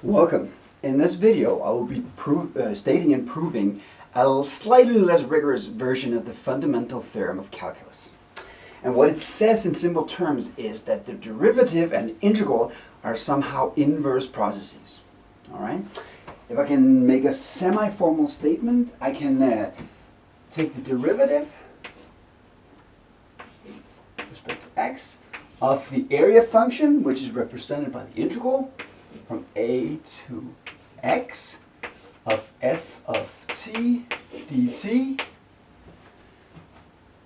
Welcome. In this video, I will be stating and proving a slightly less rigorous version of the fundamental theorem of calculus. And what it says in simple terms is that the derivative and integral are somehow inverse processes. All right? If I can make a semi-formal statement, I can take the derivative with respect to x of the area function, which is represented by the integral from a to x of f of t dt.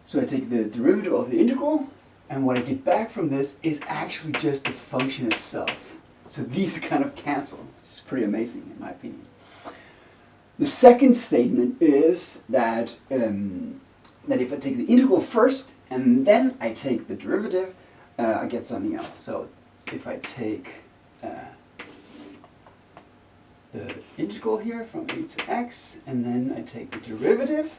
So I take the derivative of the integral, and what I get back from this is actually just the function itself. So these kind of cancel. It's pretty amazing in my opinion. The second statement is that, that if I take the integral first and then I take the derivative, I get something else. So if I take the integral here from a to x, and then I take the derivative,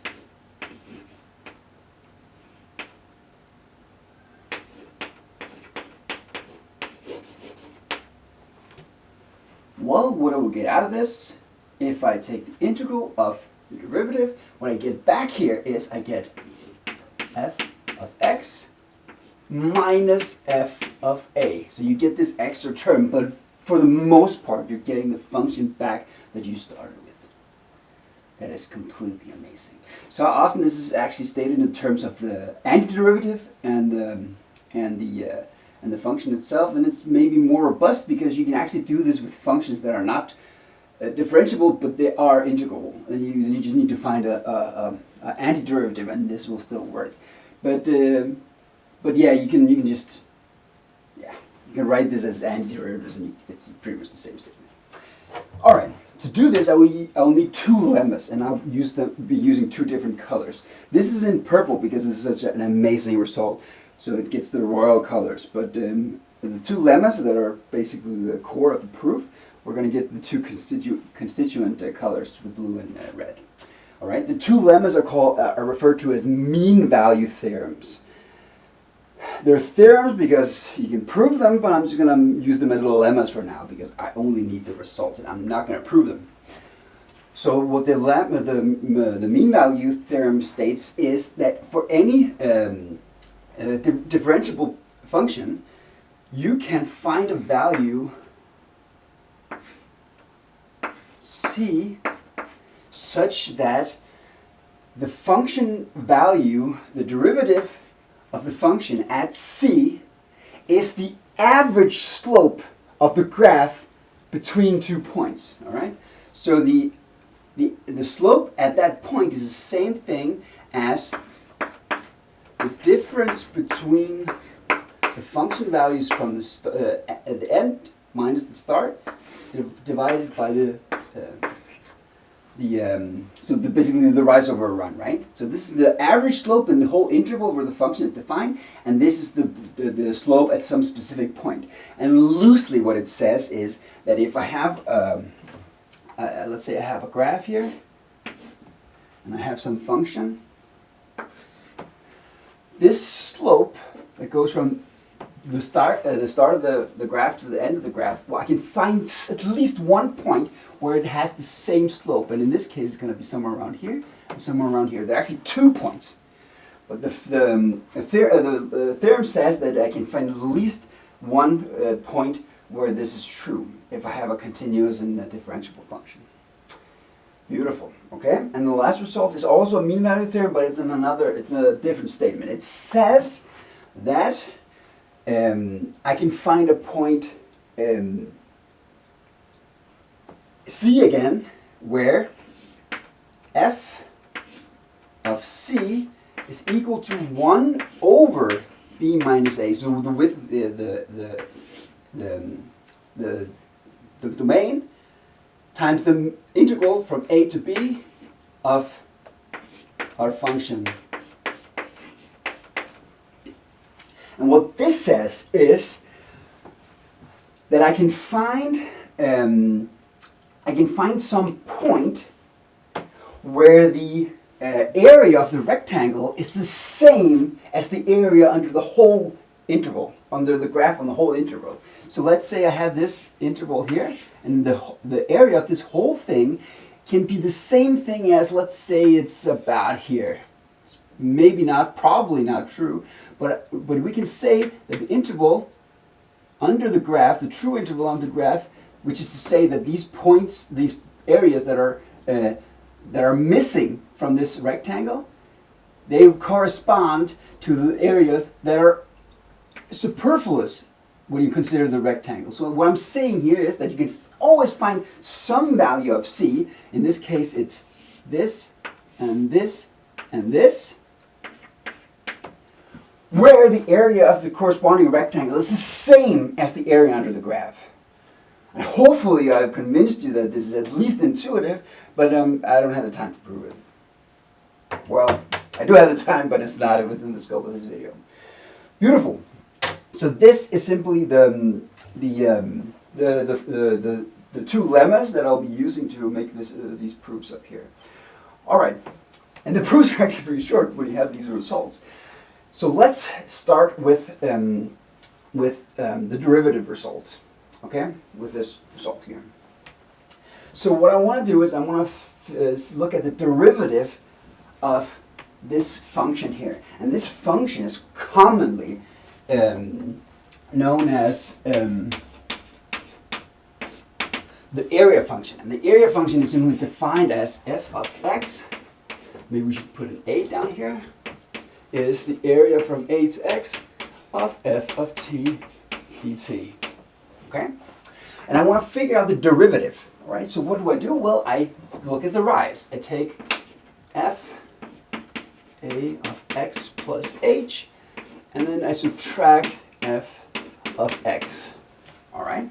well, what I will get out of this, if I take the integral of the derivative, what I get back here is I get f of x minus f of a. So you get this extra term, but for the most part, you're getting the function back that you started with. That is completely amazing. So often this is actually stated in terms of the antiderivative and the function itself, and it's maybe more robust because you can actually do this with functions that are not differentiable, but they are integrable, and you just need to find a antiderivative, and this will still work. But yeah, you can just you can write this as antiderivatives, and it's pretty much the same statement. All right, to do this, I will need two lemmas, and I'll be using two different colors. This is in purple because this is such an amazing result, so it gets the royal colors. But the two lemmas that are basically the core of the proof, we're going to get the two constituent colors, the blue and red. All right, the two lemmas are referred to as mean value theorems. They're theorems because you can prove them, but I'm just going to use them as lemmas for now because I only need the result and I'm not going to prove them. So what the mean value theorem states is that for any differentiable function, you can find a value c such that the function value, the derivative of the function at c, is the average slope of the graph between 2 points. All right. So the slope at that point is the same thing as the difference between the function values from the at the end minus the start divided by basically the rise over a run, right? So this is the average slope in the whole interval where the function is defined, and this is the slope at some specific point. And loosely what it says is that if I have, let's say I have a graph here, and I have some function, this slope that goes from the start of the graph to the end of the graph, well, I can find at least one point where it has the same slope, and in this case, it's going to be somewhere around here and somewhere around here. There are actually 2 points, but the theorem says that I can find at least one point where this is true if I have a continuous and a differentiable function. Beautiful. Okay, and the last result is also a mean value theorem, but it's a different statement. It says that I can find a point C again, where f of c is equal to 1 over b minus a. So the width, the domain times the integral from a to b of our function. And what this says is that I can find some point where the area of the rectangle is the same as the area under the whole interval, under the graph on the whole interval. So let's say I have this interval here, and the area of this whole thing can be the same thing as, let's say it's about here. It's maybe not, probably not true, but we can say that the interval under the graph, the true interval on the graph, which is to say that these points, these areas that are missing from this rectangle, they correspond to the areas that are superfluous when you consider the rectangle. So what I'm saying here is that you can always find some value of c. In this case, it's this and this and this, where the area of the corresponding rectangle is the same as the area under the graph. And hopefully I've convinced you that this is at least intuitive, but I don't have the time to prove it. Well, I do have the time, but it's not within the scope of this video. Beautiful. So this is simply the two lemmas that I'll be using to make these proofs up here. All right, and the proofs are actually pretty short when you have these results. So let's start with the derivative result, okay? With this result here. So what I want to do is I want to look at the derivative of this function here, and this function is commonly known as the area function, and the area function is simply defined as f of x. Maybe we should put an a down here. Is the area from a to x of f of t dt. Okay? And I want to figure out the derivative. All right? So what do? Well, I look at the rise. I take f a of x plus h, and then I subtract f of x. All right?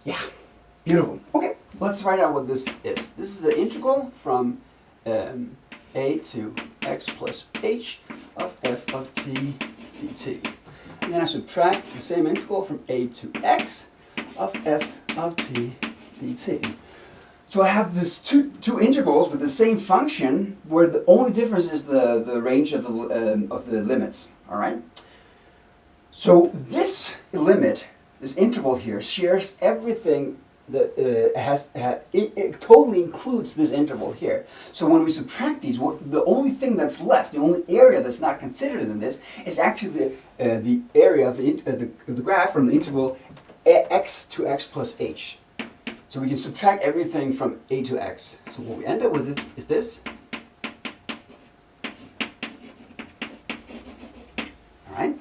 Yeah. Beautiful. Okay. Let's write out what this is. This is the integral from a to x plus h of f of t dt. And then I subtract the same integral from a to x of f of t dt. So I have this two integrals with the same function, where the only difference is the range of the limits. All right. So this limit, this interval here, shares everything that it totally includes this interval here. So when we subtract these, the only thing that's left, the only area that's not considered in this, is actually the area of the graph from the interval x to x plus h. So we can subtract everything from a to x. So what we end up with is this. All right.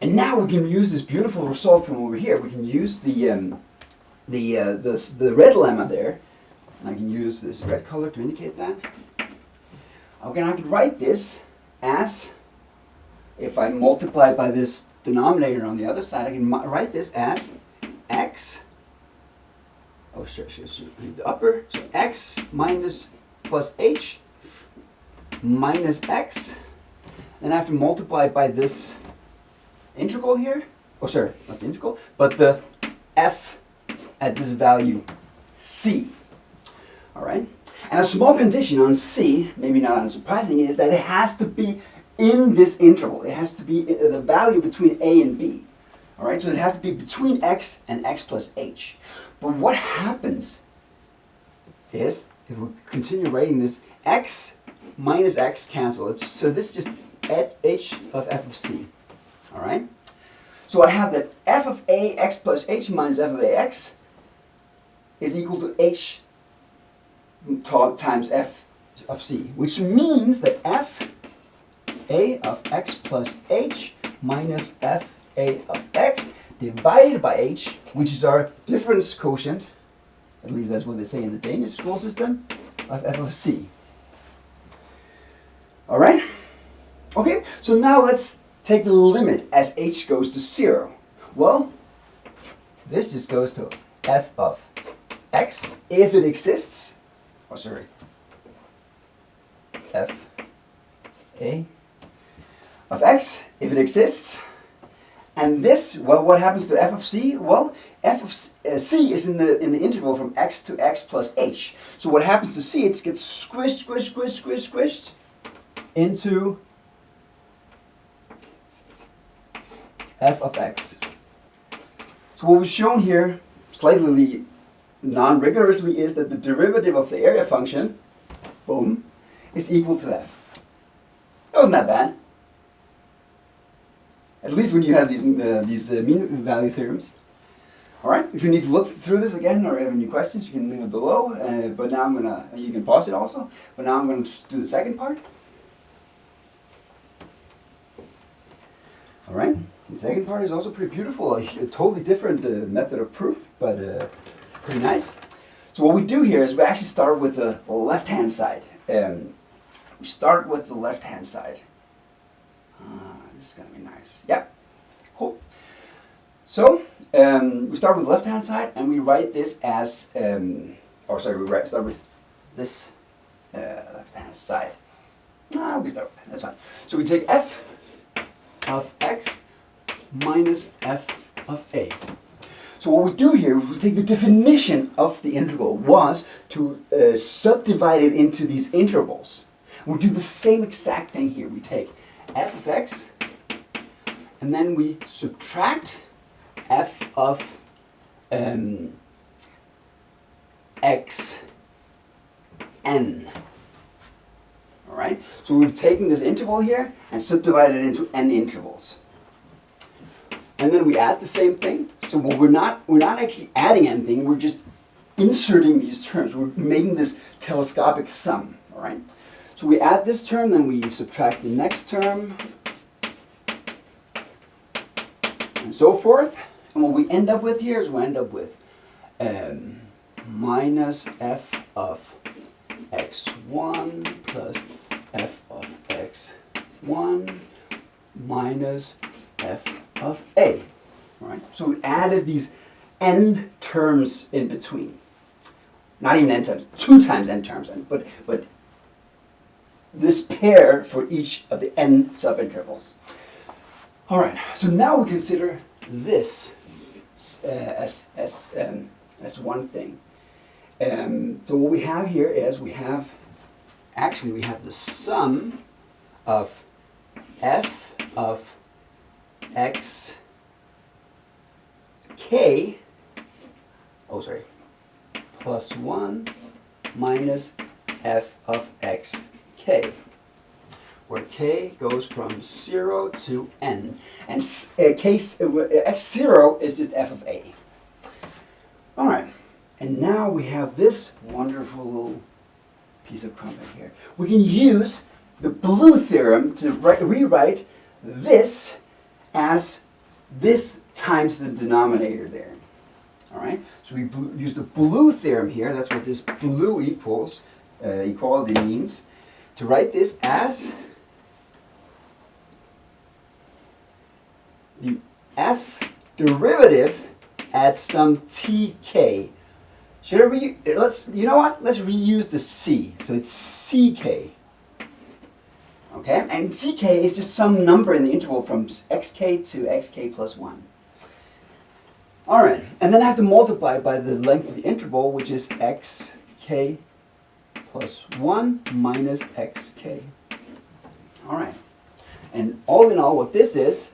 And now we can use this beautiful result from over here. We can use the red lemma there, and I can use this red color to indicate that. Okay, and I can write this as, if I multiply by this denominator on the other side, I can write this as x, the upper, so x minus plus h minus x. Then I have to multiply by this integral here. Oh, sorry, not the integral, but the f at this value c. All right? And a small condition on c, maybe not unsurprising, is that it has to be in this interval. It has to be the value between a and b. All right? So it has to be between x and x plus h. But what happens is, if we continue writing this, x minus x cancel. So this is just at h of f of c. All right? So I have that f of a x plus h minus f of a x is equal to h times f of c, which means that f a of x plus h minus f a of x divided by h, which is our difference quotient, at least that's what they say in the Danish school system, of f of c. All right? Okay, so now let's take the limit as h goes to 0. Well, this just goes to f of x if it exists. Oh, sorry. F a of x if it exists. And this, well, what happens to f of c? Well, f of c is in the interval from x to x plus h. So what happens to c? It gets squished into f of x. So what we've shown here, slightly non-rigorously, is that the derivative of the area function, boom, is equal to f. That wasn't that bad. At least when you have these mean value theorems. All right. If you need to look through this again or have any questions, you can leave it below. But now you can pause it also. But now I'm going to do the second part. All right. The second part is also pretty beautiful. A totally different method of proof, but pretty nice. So what we do here is we actually start with the left-hand side. We start with the left-hand side. This is going to be nice. Yeah, cool. So we start with the left-hand side, and we write this as, we start with this left-hand side. We start with that. That's fine. So we take f of x minus f of a. So what we do here, we take the definition of the integral was to subdivide it into these intervals. We'll do the same exact thing here. We take f of x, and then we subtract f of x n. All right. So we've taken this interval here and subdivided it into n intervals. And then we add the same thing. So we're not actually adding anything. We're just inserting these terms. We're making this telescopic sum. All right. So we add this term, then we subtract the next term, and so forth. And what we end up with here is we end up with minus f of x1 plus f of x1 minus f of a. All right? So we added these n terms in between. Not even n terms, 2 times n terms, but this pair for each of the n subintervals. All right, so now we consider this as one thing. So what we have here is we have the sum of f of x k, plus 1 minus f of x k, where k goes from 0 to n, and x0 is just f of a. All right, and now we have this wonderful little piece of crumbling here. We can use the blue theorem to rewrite this as this times the denominator there. All right, so we use the blue theorem here. That's what this blue equality means. To write this as the f derivative at some tk. Let's reuse the c. So it's ck. Okay, and ck is just some number in the interval from xk to xk plus 1. All right, and then I have to multiply by the length of the interval, which is xk plus 1 minus xk. All right, and all in all, what this is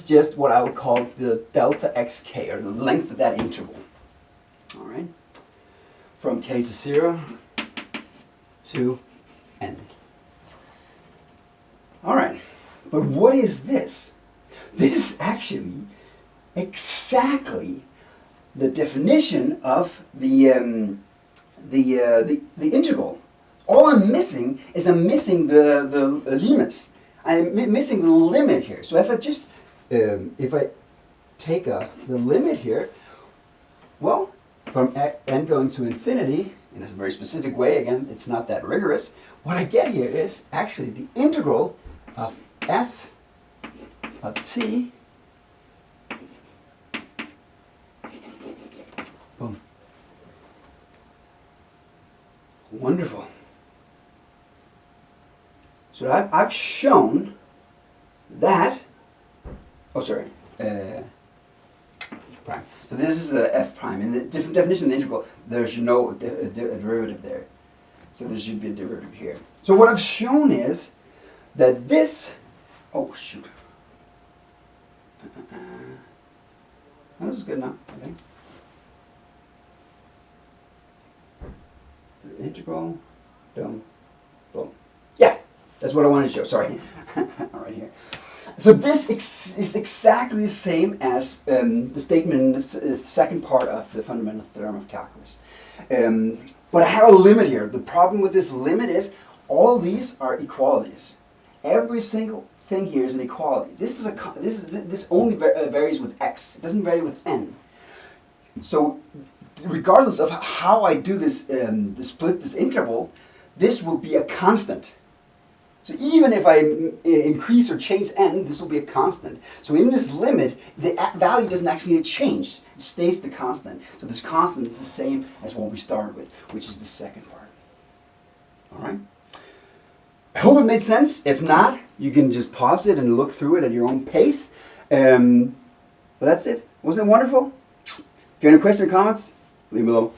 just what I would call the delta xk, or the length of that interval. All right, from k to 0 to n. All right, but what is this? This is actually exactly the definition of the integral. All I'm missing is the limits. I'm missing the limit here. So if I just if I take the limit here, well, from n going to infinity in a very specific way, again, it's not that rigorous. What I get here is actually the integral of f of t. Boom. Wonderful. So I've shown that, oh sorry, prime. So this is the f prime. In the different definition of the integral, there's no derivative there. So there should be a derivative here. So what I've shown is that this, oh shoot. This is good enough, I think. The integral, boom. Yeah, that's what I wanted to show, sorry. All right, here. So this is exactly the same as the statement in the second part of the fundamental theorem of calculus. But I have a limit here. The problem with this limit is all these are equalities. Every single thing here is an equality. This only varies with x. It doesn't vary with n. So regardless of how I do this, split this interval, this will be a constant. So even if I increase or change n, this will be a constant. So in this limit, the value doesn't actually change. It stays the constant. So this constant is the same as what we started with, which is the second part. All right? I hope it made sense. If not, you can just pause it and look through it at your own pace. But that's it. Wasn't it wonderful? If you have any questions or comments, leave them below.